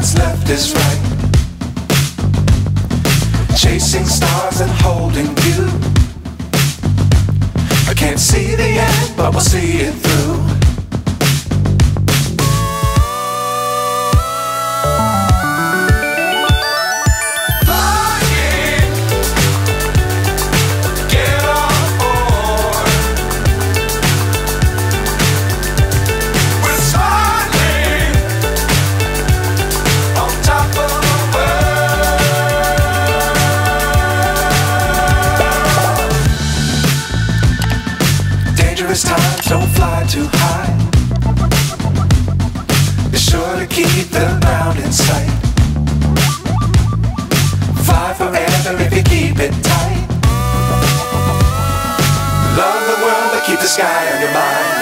what's left is right. Chasing stars and holding you. I can't see the end, but we'll see it through. Times don't fly too high. Be sure to keep the ground in sight. Fly forever if you keep it tight. Love the world but keep the sky on your mind.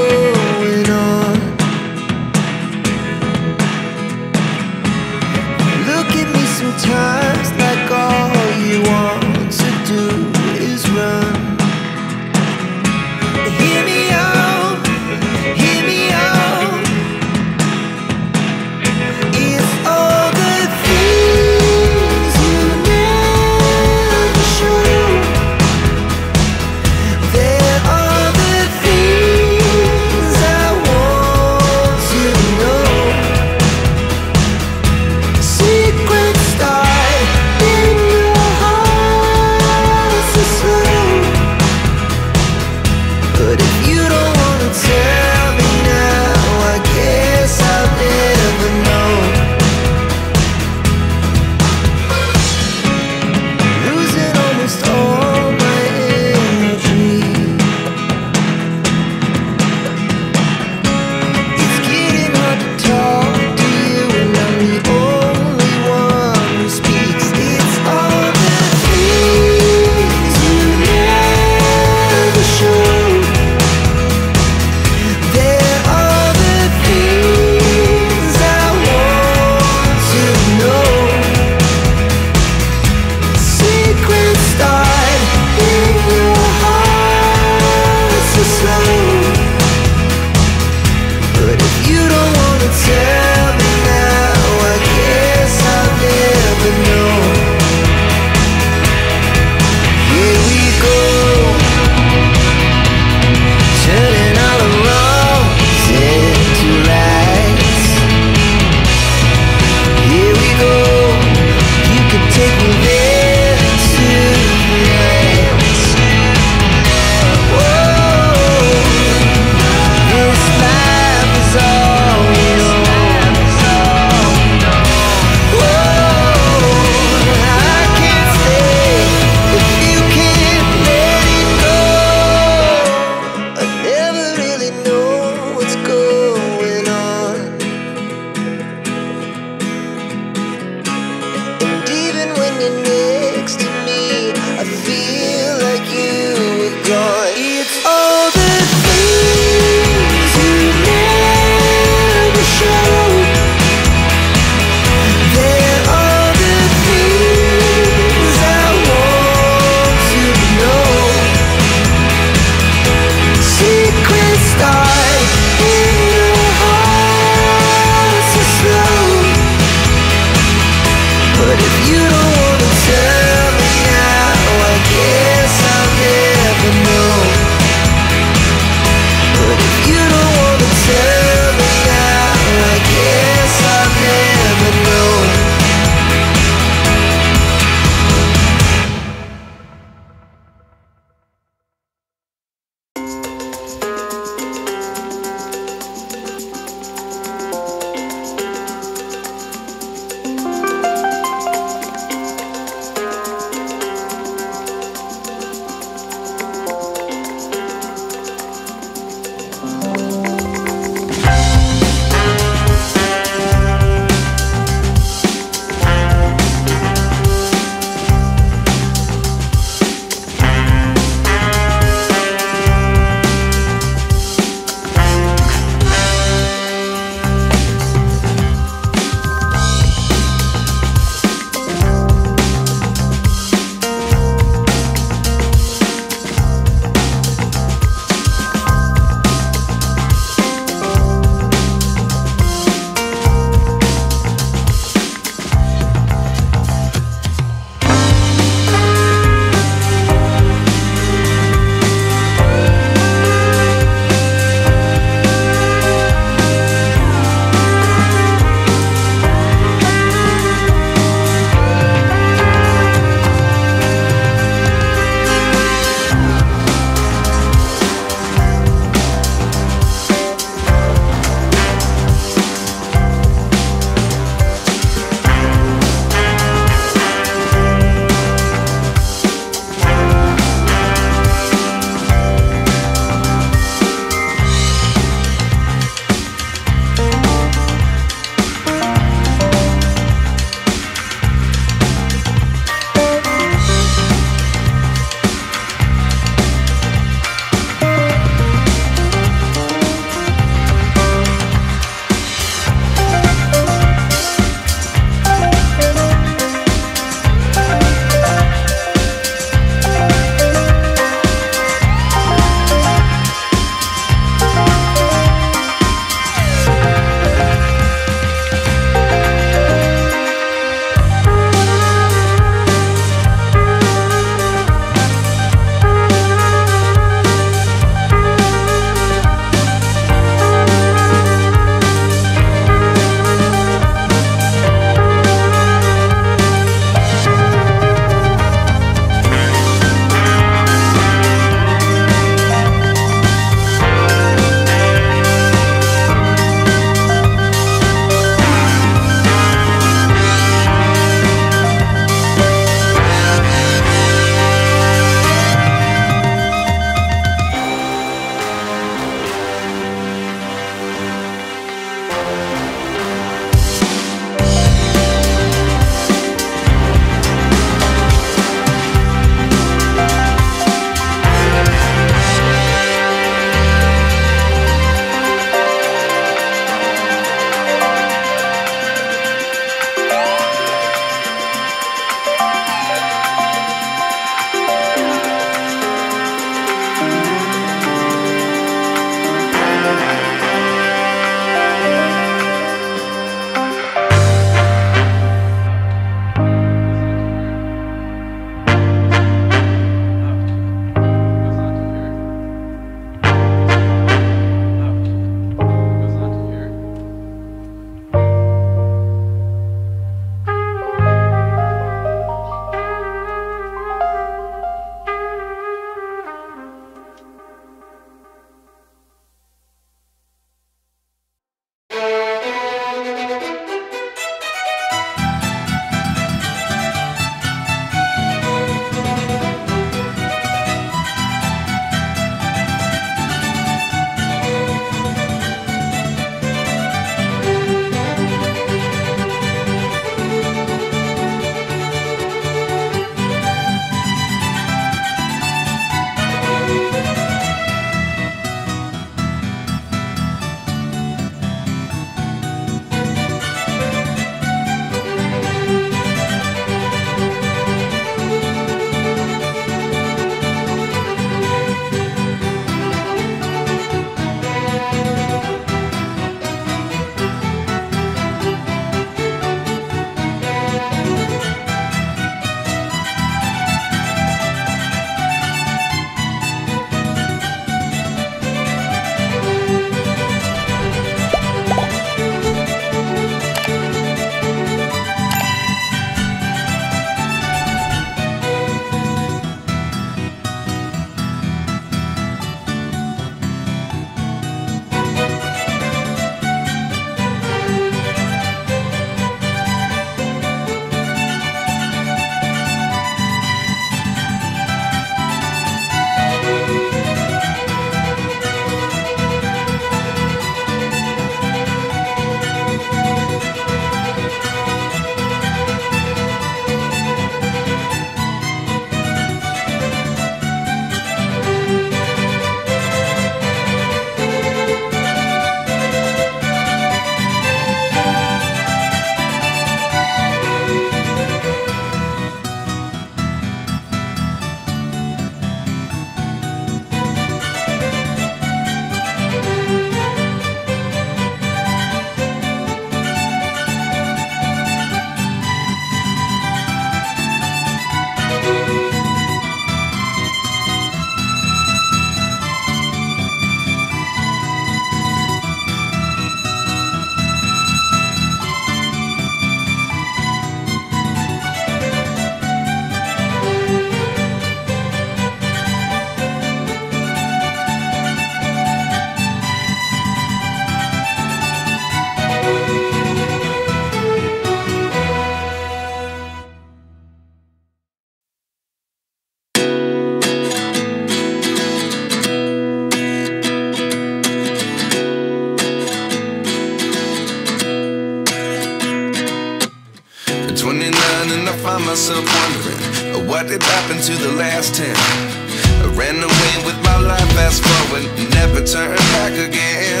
past 10. I ran away with my life, fast forward, never turn back again.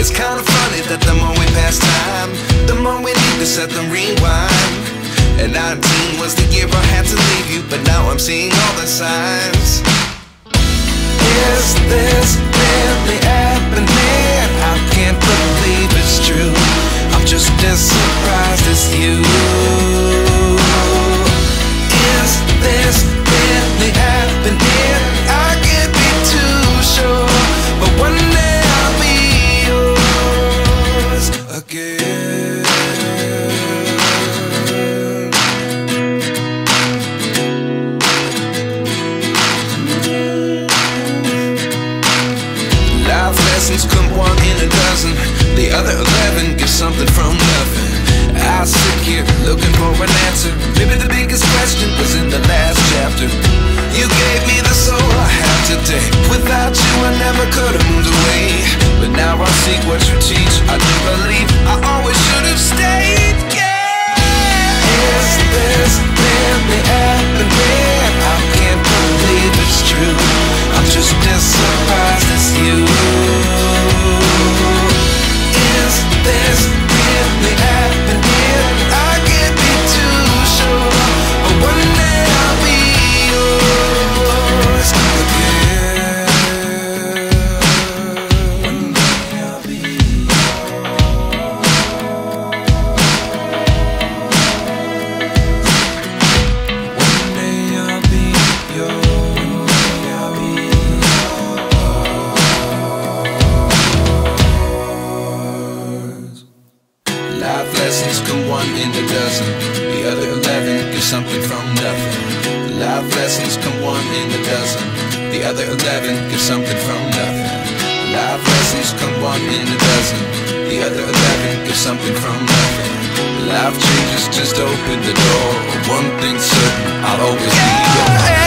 It's kind of funny that the more we pass time, the more we need to set the rewind. And 19 was the year I had to leave you, but now I'm seeing all the signs. Is this really happening? I can't believe it's true. I'm just as surprised as you. Is this really happening? I can't be too sure, but one day I'll be yours again. Life lessons come one in a dozen. The other 11 give something from nothing. I sit here looking for an answer. Maybe the biggest question was in the last chapter. You gave me the soul I have today. Without you I never could have moved away. But now I see what you teach. I do believe I always should have stayed. Yeah. Is this really happening? I can't believe it's true. I'm just as surprised as you. Is this really happening? I can't be too sure, but one day I'll be yours again. One day I'll be yours. One day I'll be yours. One day I'll be yours. Life lessons come one in a dozen. The other 11 give something from nothing. Life lessons come one in a dozen. The other 11 give something from nothing. Life lessons come one in a dozen. The other 11 give something from nothing. Life changes just open the door. One thing's certain, I'll always be yours.